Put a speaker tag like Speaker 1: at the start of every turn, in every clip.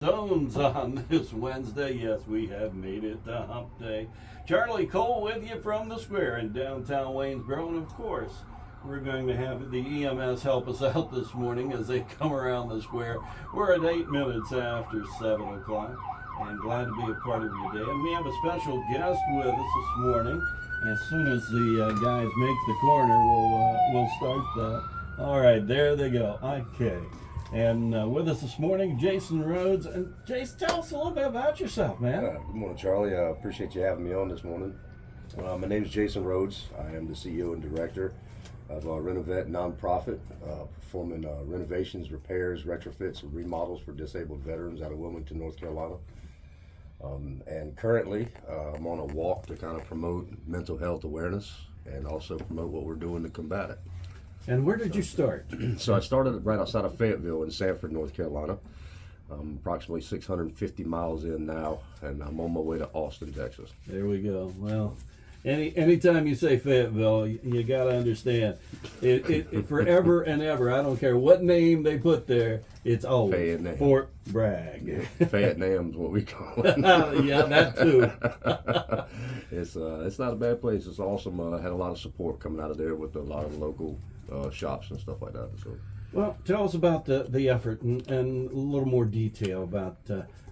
Speaker 1: Zones on this Wednesday. Yes, we have made it to Hump Day. Charlie Cole with you from the square in downtown Waynesboro, and of course, we're going to have the EMS help us out this morning as they come around the square. We're at 8 minutes after 7 o'clock, and glad to be a part of your day. And we have a special guest with us this morning. As soon as the guys make the corner, we'll start that. All right, there they go. Okay. And with us this morning, Jason Rhodes. And Jason, tell us a little bit about yourself, man.
Speaker 2: Good morning, Charlie. I appreciate you having me on this morning. My name is Jason Rhodes. I am the CEO and director of RenoVet.Non.Profit, performing renovations, repairs, retrofits, and remodels for disabled veterans out of Wilmington, North Carolina. And currently, I'm on a walk to kind of promote mental health awareness and also promote what we're doing to combat it.
Speaker 1: And where did you start?
Speaker 2: So I started right outside of Fayetteville in Sanford, North Carolina. Approximately 650 miles in now, and I'm on my way to Austin, Texas.
Speaker 1: There we go. Well, anytime you say Fayetteville, you got to understand it forever and ever. I don't care what name they put there. It's always Fort Bragg.
Speaker 2: Fayette-Nam's what we call it.
Speaker 1: Yeah, that too.
Speaker 2: It's not a bad place. It's awesome. I had a lot of support coming out of there with a lot of local shops and stuff like that. So,
Speaker 1: well, tell us about the effort and a little more detail about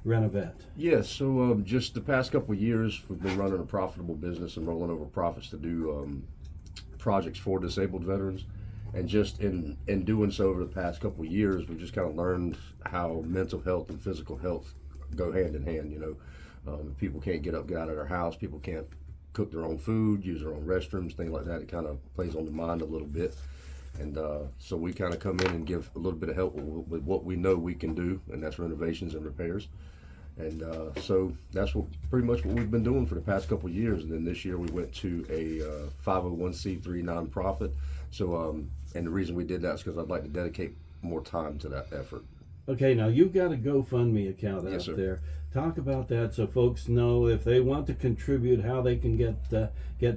Speaker 1: RenoVet.
Speaker 2: Yes, so just the past couple of years, we've been running a profitable business and rolling over profits to do projects for disabled veterans. And just in doing so over the past couple of years, we've just kind of learned how mental health and physical health go hand in hand. You know, people can't get up, get out of their house. People can't cook their own food, use their own restrooms, things like that. It kind of plays on the mind a little bit. And so we kind of come in and give a little bit of help with what we know we can do, and that's renovations and repairs. And so that's pretty much what we've been doing for the past couple of years. And then this year we went to a 501c3 nonprofit. So, and the reason we did that is because I'd like to dedicate more time to that effort.
Speaker 1: Okay, now you've got a GoFundMe account
Speaker 2: Yes,
Speaker 1: out
Speaker 2: sir.
Speaker 1: there. Talk about that so folks know if they want to contribute, how they can get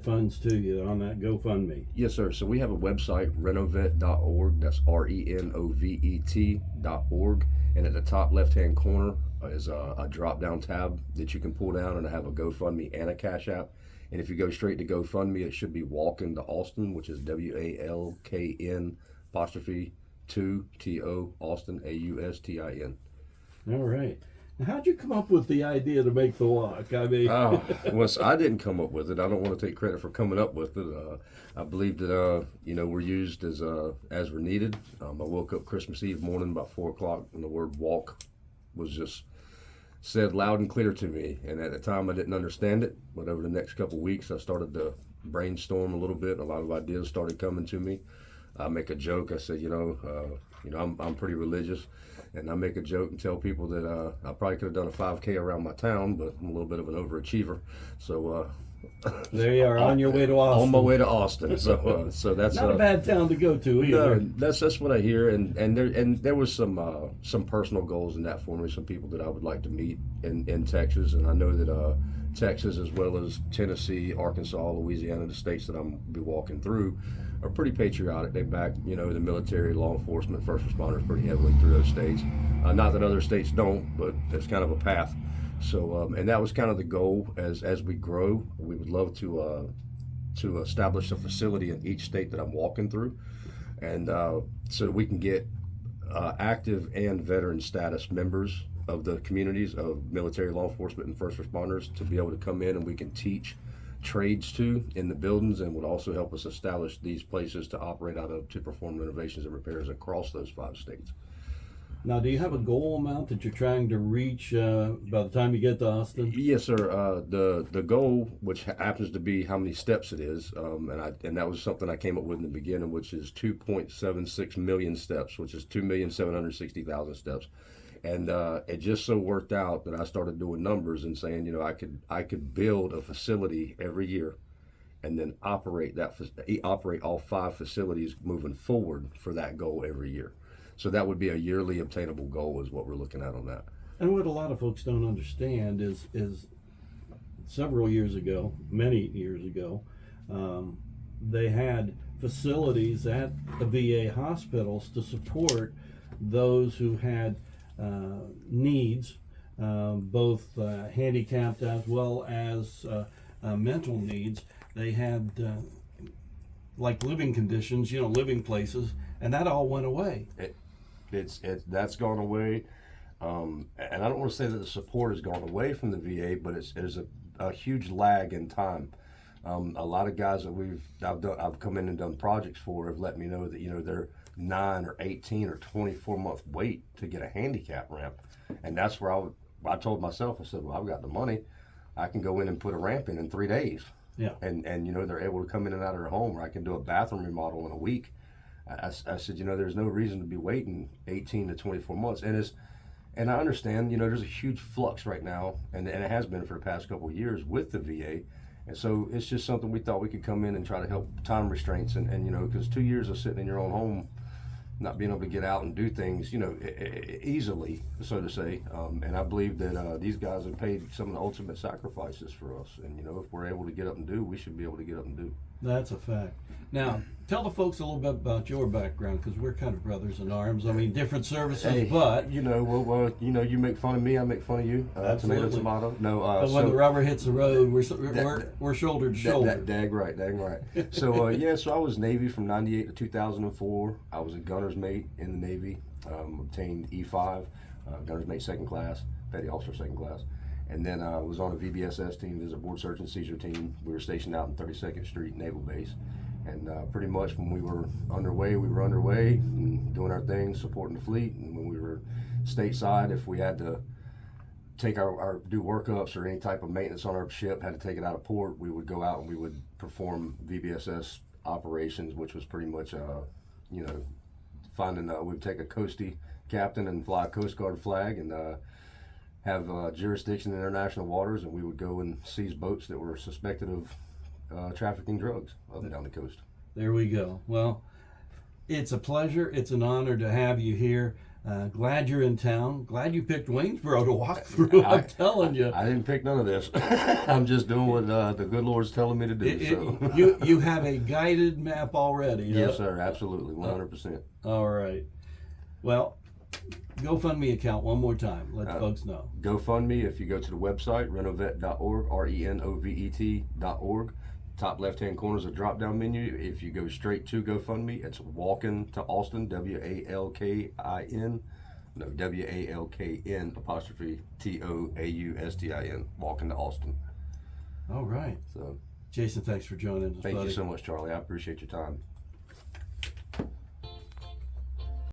Speaker 1: funds to you on that GoFundMe.
Speaker 2: Yes, sir. So we have a website, renovet.org. That's renovet.org. And at the top left-hand corner is a drop-down tab that you can pull down, and I have a GoFundMe and a Cash App. And if you go straight to GoFundMe, it should be Walkn to Austin, which is WALKN apostrophe 2 TO Austin AUSTIN.
Speaker 1: All right. Now, how'd you come up with the idea to make the walk? I mean,
Speaker 2: well, I didn't come up with it. I don't want to take credit for coming up with it. I believe that we're used as we're needed. I woke up Christmas Eve morning about 4 o'clock, and the word walk was just said loud and clear to me. And at the time, I didn't understand it. But over the next couple of weeks, I started to brainstorm a little bit. A lot of ideas started coming to me. I make a joke. I said, I'm pretty religious, and I make a joke and tell people that I probably could have done a 5K around my town, but I'm a little bit of an overachiever. So
Speaker 1: there you are, on your way to Austin.
Speaker 2: On my way to Austin. So that's
Speaker 1: not a bad town to go to either.
Speaker 2: No, that's what I hear. And there was some personal goals in that for me. Some people that I would like to meet in Texas, and I know that Texas, as well as Tennessee, Arkansas, Louisiana, the states that I'm be walking through, are pretty patriotic. They back, the military, law enforcement, first responders pretty heavily through those states. Not that other states don't, but it's kind of a path. So, and that was kind of the goal as we grow. We would love to establish a facility in each state that I'm walking through, and so that we can get active and veteran status members of the communities of military, law enforcement, and first responders to be able to come in, and we can teach trades to in the buildings, and would also help us establish these places to operate out of, to perform renovations and repairs across those 5 states.
Speaker 1: Now, do you have a goal amount that you're trying to reach by the time you get to Austin?
Speaker 2: Yes, sir. The goal, which happens to be how many steps it is, and that was something I came up with in the beginning, which is 2.76 million steps, which is 2,760,000 steps. And it just so worked out that I started doing numbers and saying, I could build a facility every year, and then operate all 5 facilities moving forward for that goal every year. So that would be a yearly obtainable goal, is what we're looking at on that.
Speaker 1: And what a lot of folks don't understand is several years ago, many years ago, they had facilities at the VA hospitals to support those who had needs, both handicapped as well as mental needs. They had like living conditions, living places, and that all went away.
Speaker 2: That's gone away. And I don't want to say that the support has gone away from the VA, but there's a huge lag in time. A lot of guys that I've come in and done projects for have let me know that they're 9 or 18 or 24 month wait to get a handicap ramp, and that's where I told myself, I said, well, I've got the money, I can go in and put a ramp in 3 days.
Speaker 1: Yeah.
Speaker 2: And they're able to come in and out of their home, or I can do a bathroom remodel in a week. I said, there's no reason to be waiting 18 to 24 months, and I understand, there's a huge flux right now, and it has been for the past couple of years with the VA. And so it's just something we thought we could come in and try to help time restraints. And because 2 years of sitting in your own home, not being able to get out and do things, easily, so to say. And I believe that these guys have paid some of the ultimate sacrifices for us. And, if we're able to get up and do, we should be able to get up and do.
Speaker 1: That's a fact. Now, tell the folks a little bit about your background, because we're kind of brothers in arms. I mean, different services, but...
Speaker 2: you make fun of me, I make fun of you.
Speaker 1: Absolutely.
Speaker 2: Tomato. No,
Speaker 1: but when the rubber hits the road, we're shoulder to shoulder.
Speaker 2: Dang right. So, so I was Navy from 98 to 2004. I was a gunner's mate in the Navy, obtained E5, gunner's mate 2nd class, petty officer 2nd class. And then I was on a VBSS team, as a board search and seizure team. We were stationed out in 32nd Street Naval Base. And pretty much when we were underway, and doing our thing, supporting the fleet. And when we were stateside, if we had to take do workups or any type of maintenance on our ship, had to take it out of port, we would go out and we would perform VBSS operations, which was pretty much, we'd take a coastie captain and fly a Coast Guard flag and have jurisdiction in international waters, and we would go and seize boats that were suspected of trafficking drugs up and down the coast.
Speaker 1: There we go. Well, it's a pleasure. It's an honor to have you here. Glad you're in town. Glad you picked Waynesboro to walk through. I'm telling you.
Speaker 2: I didn't pick none of this. I'm just doing what the good Lord's telling me to do.
Speaker 1: You have a guided map already.
Speaker 2: Yes, sir. Absolutely. 100%.
Speaker 1: All right. Well, GoFundMe account one more time. Let the folks know.
Speaker 2: GoFundMe, if you go to the website, renovet.org, renovet.org. Top left-hand corner is a drop-down menu. If you go straight to GoFundMe, it's Walkn to Austin, WALKIN. No, WALKN apostrophe TOAUSTIN. Walkn to Austin.
Speaker 1: All right.
Speaker 2: So,
Speaker 1: Jason, thanks for joining us,
Speaker 2: Thank
Speaker 1: buddy.
Speaker 2: you so much, Charlie. I appreciate your time.